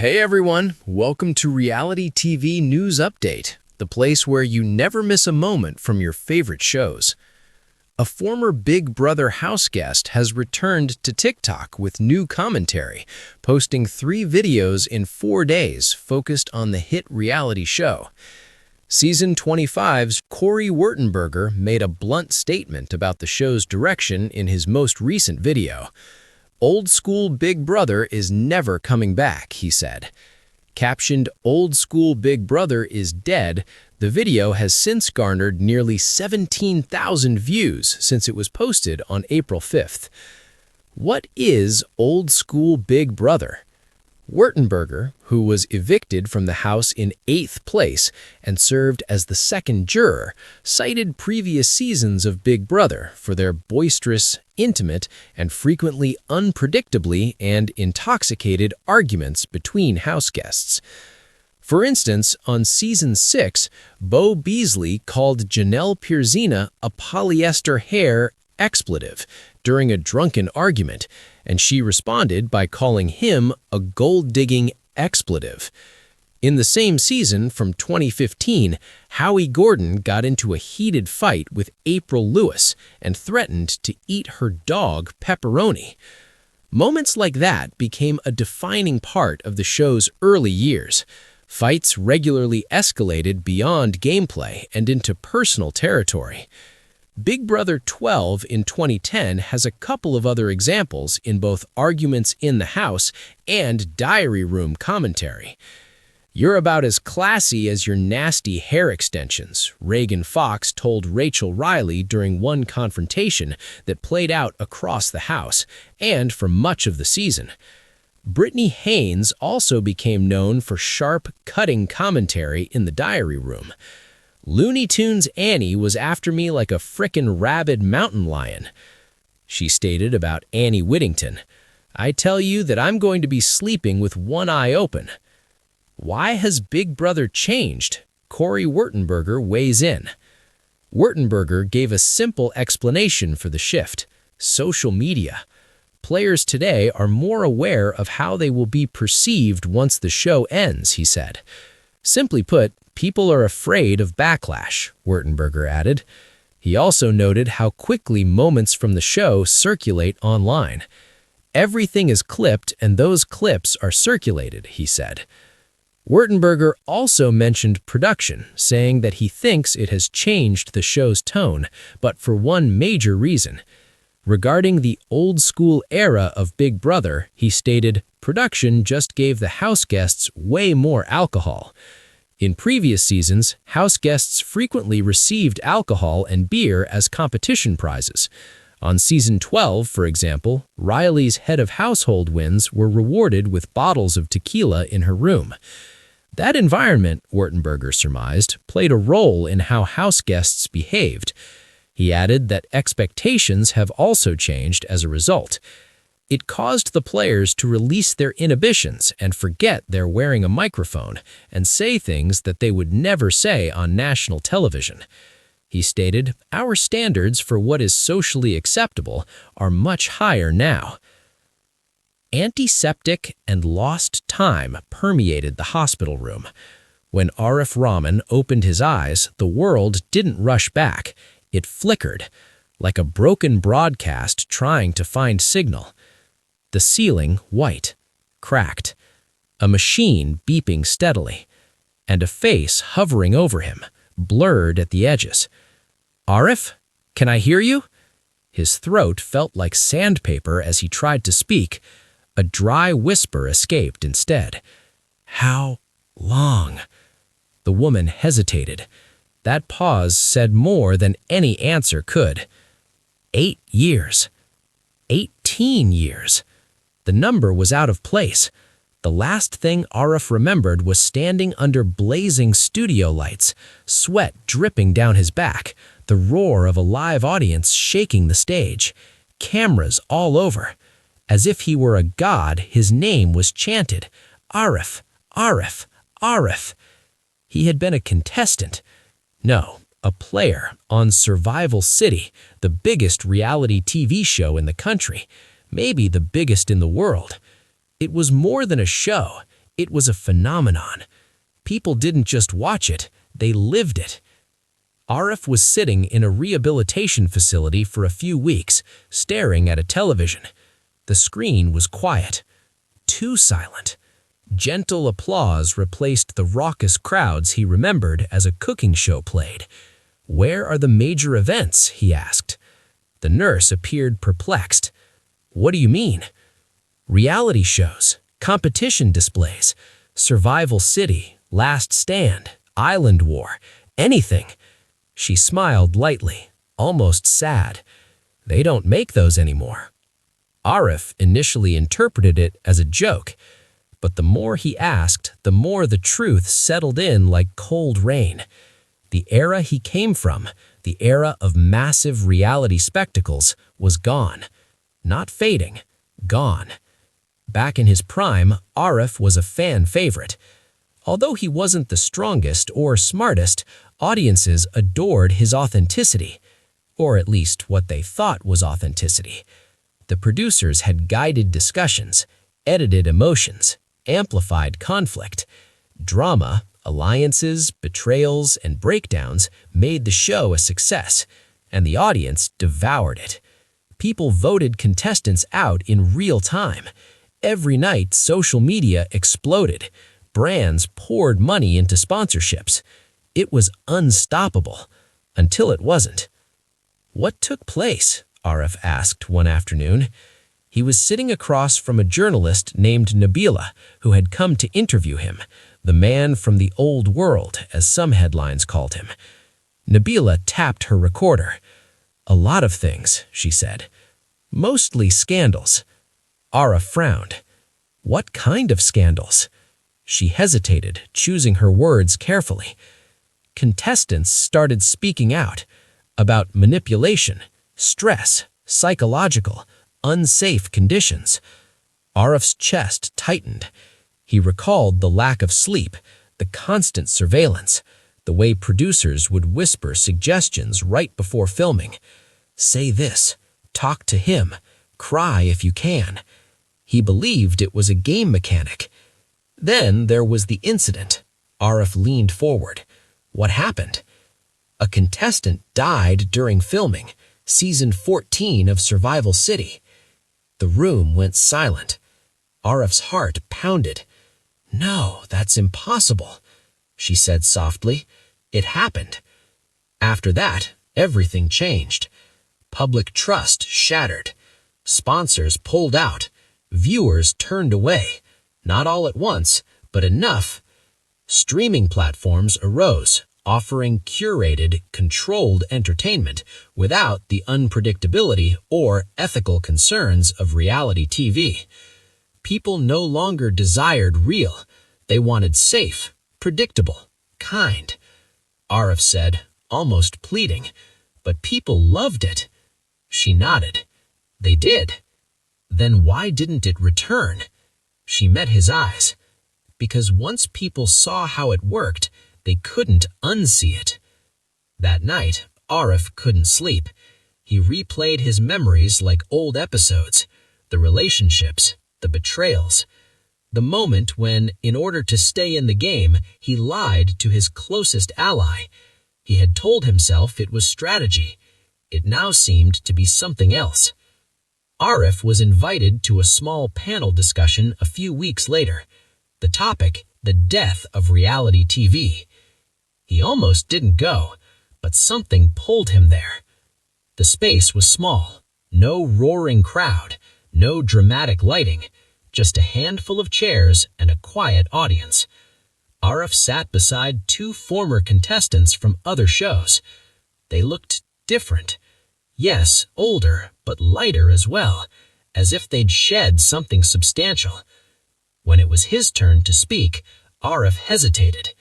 Hey everyone, welcome to Reality TV News Update, the place where you never miss a moment from your favorite shows. A former Big Brother house guest has returned to TikTok with new commentary, posting 3 videos in 4 days focused on the hit reality show. Season 25's Corey Wurtenberger made a blunt statement about the show's direction in his most recent video. "Old school Big Brother is never coming back," he said. Captioned, "Old school Big Brother is dead," the video has since garnered nearly 17,000 views since it was posted on April 5th. What is Old School Big Brother? Wurtenberger, who was evicted from the house in 8th place and served as the second juror, cited previous seasons of Big Brother for their boisterous, intimate, and frequently unpredictably and intoxicated arguments between house guests. For instance, on Season 6, Bo Beasley called Janelle Pierzina a polyester hair expletive during a drunken argument, and she responded by calling him a gold-digging expletive. In the same season from 2015, Howie Gordon got into a heated fight with April Lewis and threatened to eat her dog Pepperoni. Moments like that became a defining part of the show's early years. Fights regularly escalated beyond gameplay and into personal territory. Big Brother 12 in 2010 has a couple of other examples in both arguments in the house and diary room commentary. "You're about as classy as your nasty hair extensions," Reagan Fox told Rachel Riley during one confrontation that played out across the house and for much of the season. Brittany Haynes also became known for sharp, cutting commentary in the diary room. "Looney Tunes Annie was after me like a frickin' rabid mountain lion," she stated about Annie Whittington. "I tell you that I'm going to be sleeping with one eye open." Why has Big Brother changed? Corey Wurtenberger weighs in. Wurtenberger gave a simple explanation for the shift: social media. "Players today are more aware of how they will be perceived once the show ends," he said. "Simply put, people are afraid of backlash," Wurtenberger added. He also noted how quickly moments from the show circulate online. "Everything is clipped and those clips are circulated," he said. Wurtenberger also mentioned production, saying that he thinks it has changed the show's tone, but for one major reason. Regarding the old-school era of Big Brother, he stated, "Production just gave the house guests way more alcohol." In previous seasons, house guests frequently received alcohol and beer as competition prizes. On Season 12, for example, Riley's head of household wins were rewarded with bottles of tequila in her room. That environment, Wurtenberger surmised, played a role in how house guests behaved. He added that expectations have also changed as a result. It caused the players to release their inhibitions and forget they're wearing a microphone and say things that they would never say on national television. He stated, "Our standards for what is socially acceptable are much higher now." Antiseptic and lost time permeated the hospital room. When Arif Rahman opened his eyes, the world didn't rush back. It flickered, like a broken broadcast trying to find signal. The ceiling white, cracked, a machine beeping steadily, and a face hovering over him, blurred at the edges. "Arif, can I hear you?" His throat felt like sandpaper as he tried to speak. A dry whisper escaped instead. "How long?" The woman hesitated. That pause said more than any answer could. 8 years. 18 years. The number was out of place. The last thing Arif remembered was standing under blazing studio lights, sweat dripping down his back, the roar of a live audience shaking the stage, cameras all over. As if he were a god, his name was chanted. Arif, Arif, Arif. He had been a contestant. No, a player on Survival City, the biggest reality TV show in the country, maybe the biggest in the world. It was more than a show. It was a phenomenon. People didn't just watch it, they lived it. Arif was sitting in a rehabilitation facility for a few weeks, staring at a television. The screen was quiet. Too silent. Gentle applause replaced the raucous crowds he remembered as a cooking show played. "Where are the major events?" he asked. The nurse appeared perplexed. "What do you mean?" "Reality shows, competition displays, Survival City, Last Stand, Island War, anything." She smiled lightly, almost sad. "They don't make those anymore." Arif initially interpreted it as a joke, but the more he asked, the more the truth settled in like cold rain. The era he came from, the era of massive reality spectacles, was gone. Not fading, gone. Back in his prime, Arif was a fan favorite. Although he wasn't the strongest or smartest, audiences adored his authenticity, or at least what they thought was authenticity. The producers had guided discussions, edited emotions, amplified conflict. Drama, alliances, betrayals, and breakdowns made the show a success, and the audience devoured it. People voted contestants out in real time. Every night, social media exploded. Brands poured money into sponsorships. It was unstoppable, until it wasn't. "What took place?" Arif asked one afternoon. He was sitting across from a journalist named Nabila, who had come to interview him, the man from the old world, as some headlines called him. Nabila tapped her recorder. "A lot of things," she said. "Mostly scandals." Arif frowned. "What kind of scandals?" She hesitated, choosing her words carefully. Contestants started speaking out about manipulation, stress, psychological, unsafe conditions. Arif's chest tightened. He recalled the lack of sleep, the constant surveillance, the way producers would whisper suggestions right before filming. "Say this, talk to him, cry if you can." He believed it was a game mechanic. Then there was the incident. Arif leaned forward. "What happened?" "A contestant died during filming, season 14 of Survival City." The room went silent. Arif's heart pounded. "No, that's impossible," she said softly. "It happened." After that, everything changed. Public trust shattered. Sponsors pulled out. Viewers turned away. Not all at once, but enough. Streaming platforms arose, offering curated, controlled entertainment without the unpredictability or ethical concerns of reality TV. People no longer desired real. They wanted safe, predictable, kind. Arif said, almost pleading, "But people loved it." She nodded. "They did." "Then why didn't it return?" She met his eyes. "Because once people saw how it worked, they couldn't unsee it." That night, Arif couldn't sleep. He replayed his memories like old episodes, the relationships, the betrayals, the moment when, in order to stay in the game, he lied to his closest ally. He had told himself it was strategy. It now seemed to be something else. Arif was invited to a small panel discussion a few weeks later. The topic, the death of reality TV. He almost didn't go, but something pulled him there. The space was small, no roaring crowd, no dramatic lighting, just a handful of chairs and a quiet audience. Arif sat beside two former contestants from other shows. They looked different. Yes, older, but lighter as well, as if they'd shed something substantial. When it was his turn to speak, Arif hesitated.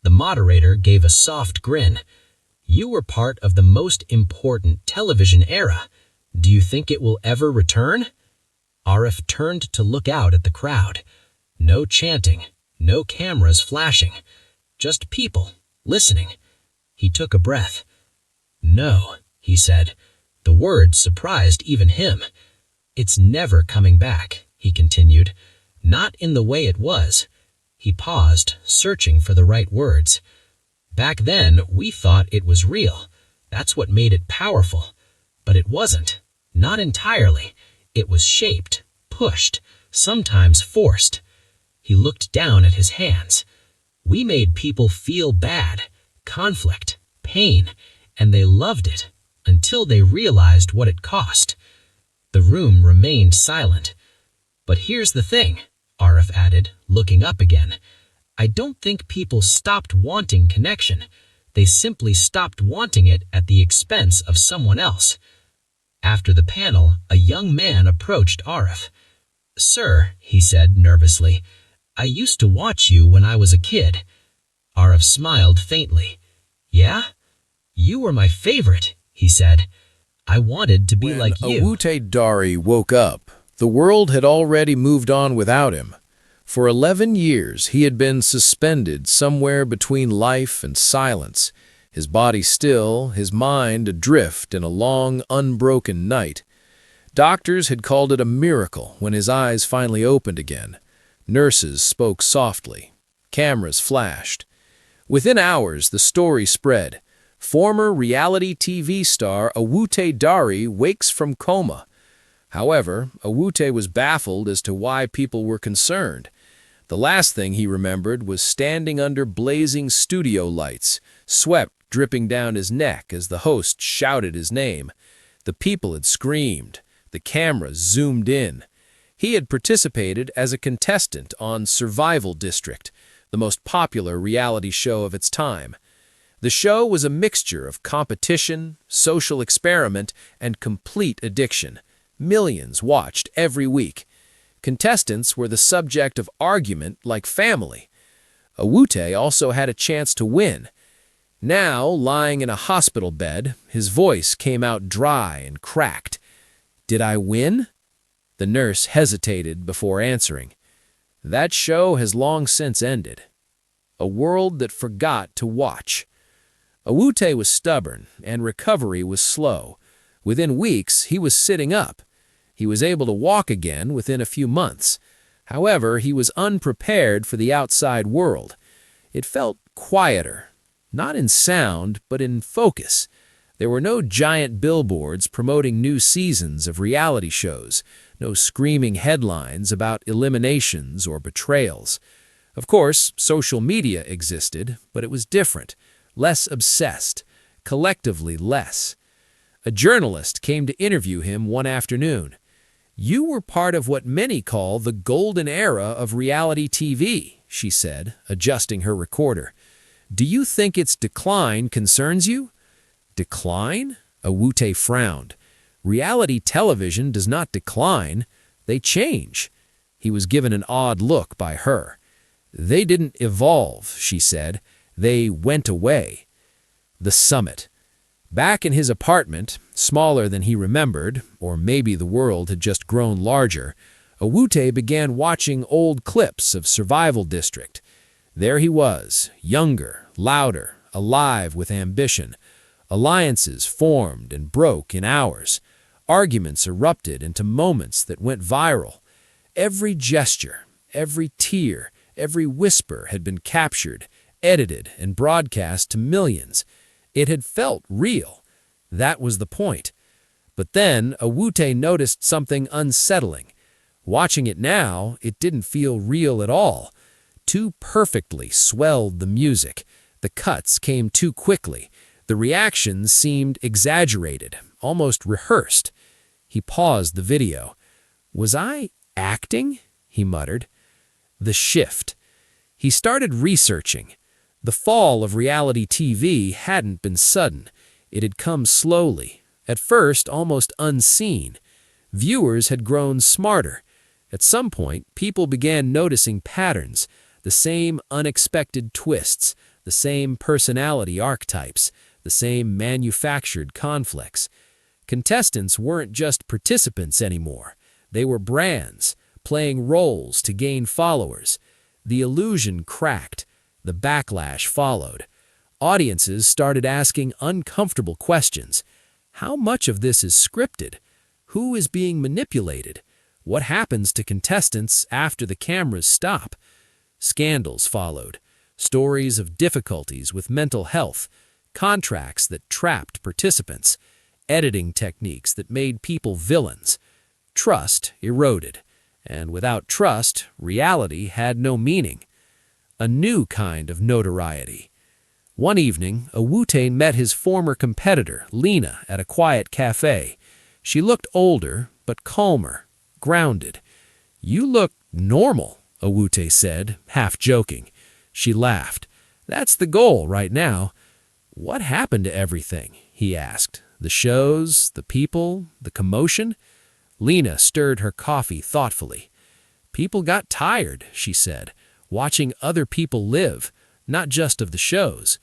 The moderator gave a soft grin. "You were part of the most important television era. Do you think it will ever return?" Arif turned to look out at the crowd. No chanting, no cameras flashing, just people listening. He took a breath. "No," he said. The word surprised even him. "It's never coming back," he continued. "Not in the way it was. He paused, searching for the right words. Back then, we thought it was real. That's what made it powerful. But it wasn't. Not entirely. It was shaped, pushed, sometimes forced. He looked down at his hands. We made people feel bad, conflict, pain, and they loved it until they realized what it cost. The room remained silent. But here's the thing, Arif added, looking up again. I don't think people stopped wanting connection. They simply stopped wanting it at the expense of someone else. After the panel, a young man approached Arif. Sir, he said nervously, I used to watch you when I was a kid. Arif smiled faintly. Yeah? You were my favorite, he said. I wanted to be like you. When Awute Dari woke up, the world had already moved on without him. For 11 years, he had been suspended somewhere between life and silence, his body still, his mind adrift in a long, unbroken night. Doctors had called it a miracle when his eyes finally opened again. Nurses spoke softly. Cameras flashed. Within hours, the story spread. Former reality TV star Awute Dari wakes from coma. However, Awute was baffled as to why people were concerned. The last thing he remembered was standing under blazing studio lights, sweat dripping down his neck as the host shouted his name. The people had screamed. The cameras zoomed in. He had participated as a contestant on Survival District, the most popular reality show of its time. The show was a mixture of competition, social experiment, and complete addiction. Millions watched every week. Contestants were the subject of argument like family. Awute also had a chance to win. Now, lying in a hospital bed, his voice came out dry and cracked. Did I win? The nurse hesitated before answering. That show has long since ended. A world that forgot to watch. Awute was stubborn, and recovery was slow. Within weeks, he was sitting up. He was able to walk again within a few months. However, he was unprepared for the outside world. It felt quieter, not in sound, but in focus. There were no giant billboards promoting new seasons of reality shows, no screaming headlines about eliminations or betrayals. Of course, social media existed, but it was different, less obsessed, collectively less. A journalist came to interview him one afternoon. You were part of what many call the golden era of reality TV, she said, adjusting her recorder. Do you think its decline concerns you? Decline? Awute frowned. Reality television does not decline. They change. He was given an odd look by her. They didn't evolve, she said. They went away. The summit. Back in his apartment, smaller than he remembered, or maybe the world had just grown larger, Awute began watching old clips of Survival District. There he was, younger, louder, alive with ambition. Alliances formed and broke in hours. Arguments erupted into moments that went viral. Every gesture, every tear, every whisper had been captured, edited, and broadcast to millions. It had felt real. That was the point. But then Awute noticed something unsettling. Watching it now, it didn't feel real at all. Too perfectly swelled the music. The cuts came too quickly. The reactions seemed exaggerated, almost rehearsed. He paused the video. Was I acting? He muttered. The shift. He started researching. The fall of reality TV hadn't been sudden. It had come slowly, at first almost unseen. Viewers had grown smarter. At some point, people began noticing patterns, the same unexpected twists, the same personality archetypes, the same manufactured conflicts. Contestants weren't just participants anymore. They were brands, playing roles to gain followers. The illusion cracked. The backlash followed. Audiences started asking uncomfortable questions. How much of this is scripted? Who is being manipulated? What happens to contestants after the cameras stop? Scandals followed, stories of difficulties with mental health, contracts that trapped participants, editing techniques that made people villains. Trust eroded, and without trust, reality had no meaning. A new kind of notoriety. One evening, Awute met his former competitor, Lena, at a quiet cafe. She looked older, but calmer, grounded. "You look normal," Awute said, half joking. She laughed. "That's the goal right now." "What happened to everything?" he asked. "The shows, the people, the commotion?" Lena stirred her coffee thoughtfully. "People got tired," she said, "watching other people live, not just of the shows."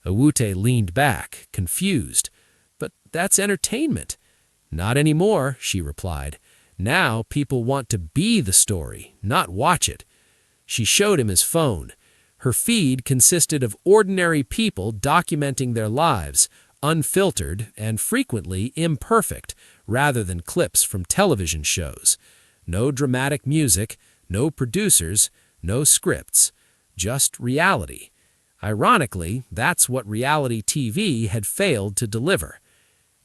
Awute leaned back, confused. "But that's entertainment." "Not anymore," she replied. "Now people want to be the story, not watch it." She showed him his phone. Her feed consisted of ordinary people documenting their lives, unfiltered and frequently imperfect, rather than clips from television shows. No dramatic music, no producers, no scripts, just reality. Ironically, that's what reality TV had failed to deliver.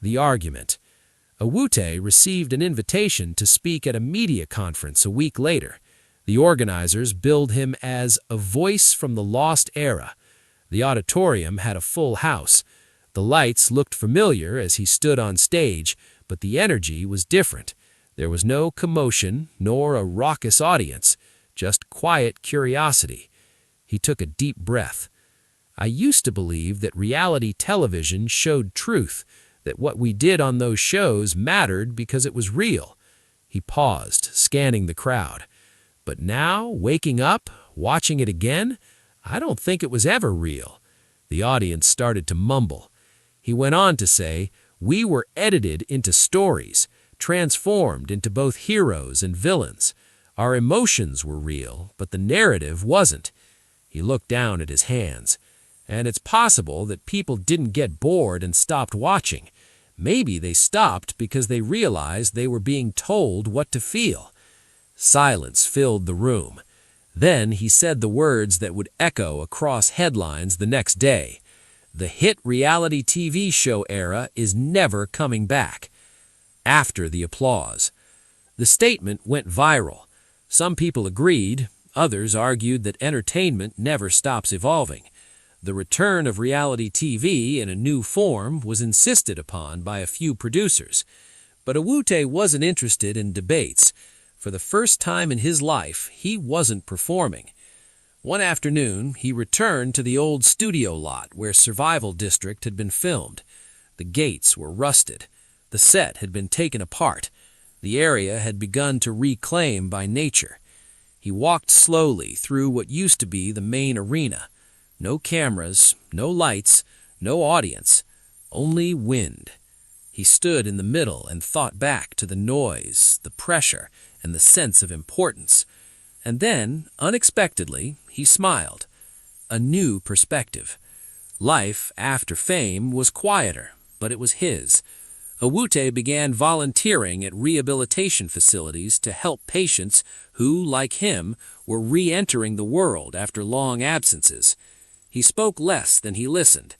The argument. Awute received an invitation to speak at a media conference a week later. The organizers billed him as a voice from the lost era. The auditorium had a full house. The lights looked familiar as he stood on stage, but the energy was different. There was no commotion nor a raucous audience, just quiet curiosity. He took a deep breath. "I used to believe that reality television showed truth, that what we did on those shows mattered because it was real." He paused, scanning the crowd. "But now, waking up, watching it again, I don't think it was ever real." The audience started to mumble. He went on to say, "We were edited into stories, transformed into both heroes and villains. Our emotions were real, but the narrative wasn't." He looked down at his hands. "And it's possible that people didn't get bored and stopped watching. Maybe they stopped because they realized they were being told what to feel." Silence filled the room. Then he said the words that would echo across headlines the next day. "The hit reality TV show era is never coming back." After the applause, the statement went viral. Some people agreed, others argued that entertainment never stops evolving. The return of reality TV in a new form was insisted upon by a few producers. But Awute wasn't interested in debates. For the first time in his life, he wasn't performing. One afternoon, he returned to the old studio lot where Survival District had been filmed. The gates were rusted. The set had been taken apart. The area had begun to reclaim by nature. He walked slowly through what used to be the main arena. No cameras, no lights, no audience, only wind. He stood in the middle and thought back to the noise, the pressure, and the sense of importance. And then, unexpectedly, he smiled. A new perspective. Life after fame was quieter, but it was his. Awute began volunteering at rehabilitation facilities to help patients who, like him, were re-entering the world after long absences. He spoke less than he listened.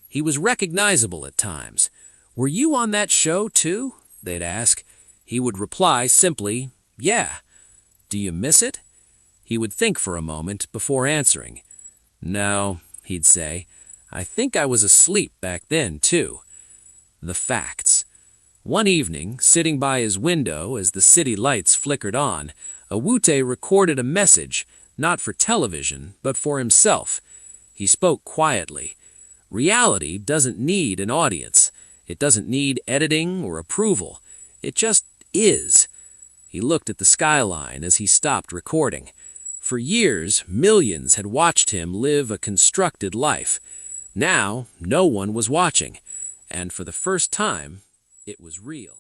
He was recognizable at times. "Were you on that show, too?" they'd ask. He would reply simply, "Yeah." "Do you miss it?" He would think for a moment before answering. "No," he'd say. "I think I was asleep back then, too." The facts. One evening, sitting by his window as the city lights flickered on, Awute recorded a message, not for television, but for himself. He spoke quietly. Reality doesn't need an audience. It doesn't need editing or approval. It just is. He looked at the skyline as he stopped recording. For years, millions had watched him live a constructed life. Now, no one was watching. And for the first time, it was real.